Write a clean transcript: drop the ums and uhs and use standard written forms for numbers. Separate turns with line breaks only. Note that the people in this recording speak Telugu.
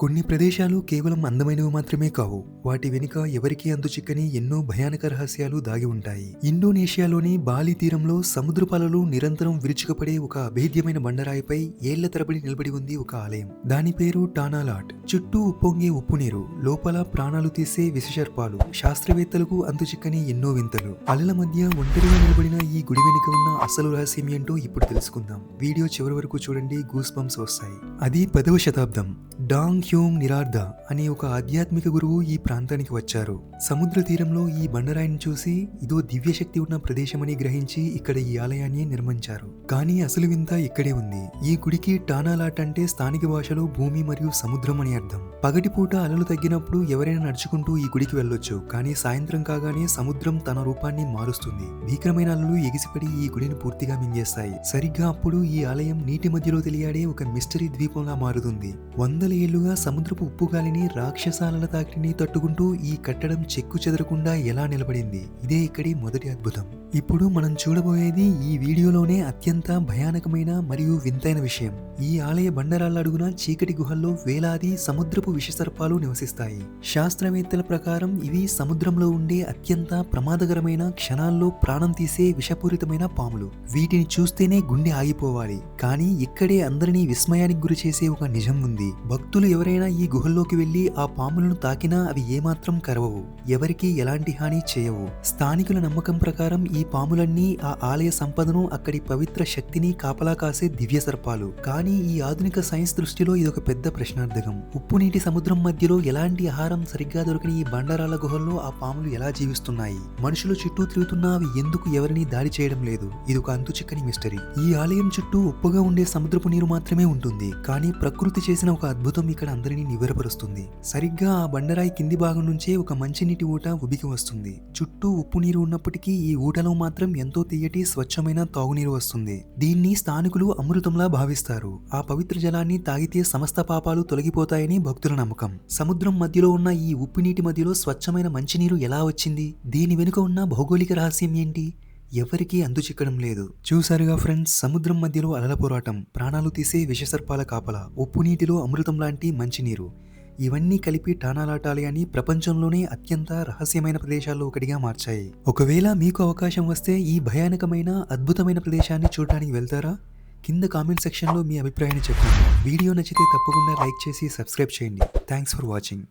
కొన్ని ప్రదేశాలు కేవలం అందమైనవి మాత్రమే కావు. వాటి వెనుక ఎవరికీ అంతుచిక్కని ఎన్నో భయానక రహస్యాలు దాగి ఉంటాయి. ఇండోనేషియాలోని బాలి తీరంలో సముద్రపు అలలు నిరంతరం విరుచుకుపడే ఒక అభేద్యమైన బండరాయిపై ఏళ్ల తరబడి నిలబడి ఉంది ఒక ఆలయం. దాని పేరు టానాలాట్. చుట్టూ ఉప్పొంగే ఉప్పు నీరు, లోపల ప్రాణాలు తీసే విషసర్పాలు, శాస్త్రవేత్తలకు అంతుచిక్కని ఎన్నో వింతలు. అలల మధ్య ఒంటరిగా నిలబడిన ఈ గుడి వెనుక ఉన్న అసలు రహస్యం ఏంటో ఇప్పుడు తెలుసుకుందాం. వీడియో చివరి వరకు చూడండి, గూస్ బంప్స్ వస్తాయి. అది 10వ శతాబ్దం. డాంగ్ హ్యూంగ్ నిరార్దా అనే ఒక ఆధ్యాత్మిక గురువు ఈ ప్రాంతానికి వచ్చారు. సముద్ర తీరంలో ఈ బండరాయిని చూసి ఇదో దివ్యశక్తి ఉన్న ప్రదేశమని గ్రహించి ఇక్కడ ఈ ఆలయాన్ని నిర్మించారు. కానీ అసలు వింత ఇక్కడే ఉంది. ఈ గుడికి టానాలాట్ అంటే స్థానిక భాషలో భూమి మరియు సముద్రం అని అర్థం. పగటిపూట అలలు తగ్గినప్పుడు ఎవరైనా నడుచుకుంటూ ఈ గుడికి వెళ్ళొచ్చు. కానీ సాయంత్రం కాగానే సముద్రం తన రూపాన్ని మారుస్తుంది. భీకరమైన అలలు ఎగిసిపడి ఈ గుడిని పూర్తిగా మింగేస్తాయి. సరిగ్గా అప్పుడు ఈ ఆలయం నీటి మధ్యలో తెలియాడే ఒక మిస్టరీ ద్వీపంలా మారుతుంది. వందల ఏళ్లుగా సముద్రపు ఉప్పు గాలిని, రాక్షసాల తాకిడిని తట్టుకుంటూ ఈ కట్టడం చెక్కు చెదరకుండా ఎలా నిలబడింది. ఇదే ఇక్కడి మొదటి అద్భుతం. ఇప్పుడు మనం చూడబోయేది ఈ వీడియోలోనే అత్యంత భయానకమైన మరియు వింతైన విషయం. ఈ ఆలయ బండరాళ్ల అడుగున చీకటి గుహల్లో వేలాది సముద్రపు విషసర్పాలు నివసిస్తాయి. శాస్త్రవేత్తల ప్రకారం ఇవి సముద్రంలో ఉండే అత్యంత ప్రమాదకరమైన, క్షణాల్లో ప్రాణం తీసే విషపూరితమైన పాములు. వీటిని చూస్తేనే గుండె ఆగిపోవాలి. కానీ ఇక్కడే అందరినీ విస్మయానికి గురి చేసే ఒక నిజం ఉంది. భక్తులు ఎవరైనా ఈ గుహల్లోకి వెళ్లి ఆ పాములను తాకినా అవి ఏమాత్రం కరవవు, ఎవరికీ ఎలాంటి హాని చేయవు. స్థానికుల నమ్మకం ప్రకారం ఈ పాములన్నీ ఆ ఆలయ సంపదను, అక్కడి పవిత్ర శక్తిని కాపలా కాసే దివ్య సర్పాలు. కానీ ఈ ఆధునిక సైన్స్ దృష్టిలో ఇదొక పెద్ద ప్రశ్నార్థకం. ఉప్పు నీటి సముద్రం మధ్యలో ఎలాంటి ఆహారం సరిగ్గా దొరకని ఈ బండరాళ్ల గుహల్లో ఆ పాములు ఎలా జీవిస్తున్నాయి? మనుషులు చుట్టూ తిరుగుతున్నా అవి ఎందుకు ఎవరిని దాడి చేయడం లేదు? ఇదొక అంతుచిక్కని మిస్టరీ. ఈ ఆలయం చుట్టూ ఉప్పుగా ఉండే సముద్రపు నీరు మాత్రమే ఉంటుంది. కానీ ప్రకృతి చేసిన ఒక అద్భుతం ఇక్కడ అందరినీ నివ్వెరపరుస్తుంది. సరిగ్గా ఆ బండరాయి కింది భాగం నుంచే ఒక మంచినీటి ఊట ఉబికి వస్తుంది. చుట్టూ ఉప్పు నీరు ఉన్నప్పటికీ ఈ ఊటలో మాత్రం ఎంతో తీయటి, స్వచ్ఛమైన తాగునీరు వస్తుంది. దీన్ని స్థానికులు అమృతంలా భావిస్తారు. ఆ పవిత్ర జలాన్ని తాగితే సమస్త పాపాలు తొలగిపోతాయని భక్తుల నమ్మకం. సముద్రం మధ్యలో ఉన్న ఈ ఉప్పు నీటి మధ్యలో స్వచ్ఛమైన మంచినీరు ఎలా వచ్చింది? దీని వెనుక ఉన్న భౌగోళిక రహస్యం ఏంటి? ఎవరికీ అంతుచిక్కడం లేదు. చూసారుగా ఫ్రెండ్స్, సముద్రం మధ్యలో అలల పోరాటం, ప్రాణాలు తీసే విషసర్పాల కాపల, ఉప్పు నీటిలో అమృతం లాంటి మంచినీరు, ఇవన్నీ కలిపి టానాలాట్ ఆలయాన్ని ప్రపంచంలోనే అత్యంత రహస్యమైన ప్రదేశాల్లో ఒకటిగా మార్చాయి. ఒకవేళ మీకు అవకాశం వస్తే ఈ భయానకమైన, అద్భుతమైన ప్రదేశాన్ని చూడడానికి వెళ్తారా? కింద కామెంట్ సెక్షన్లో మీ అభిప్రాయాన్ని చెప్పండి. వీడియో నచ్చితే తప్పకుండా లైక్ చేసి సబ్స్క్రైబ్ చేయండి. Thanks for watching.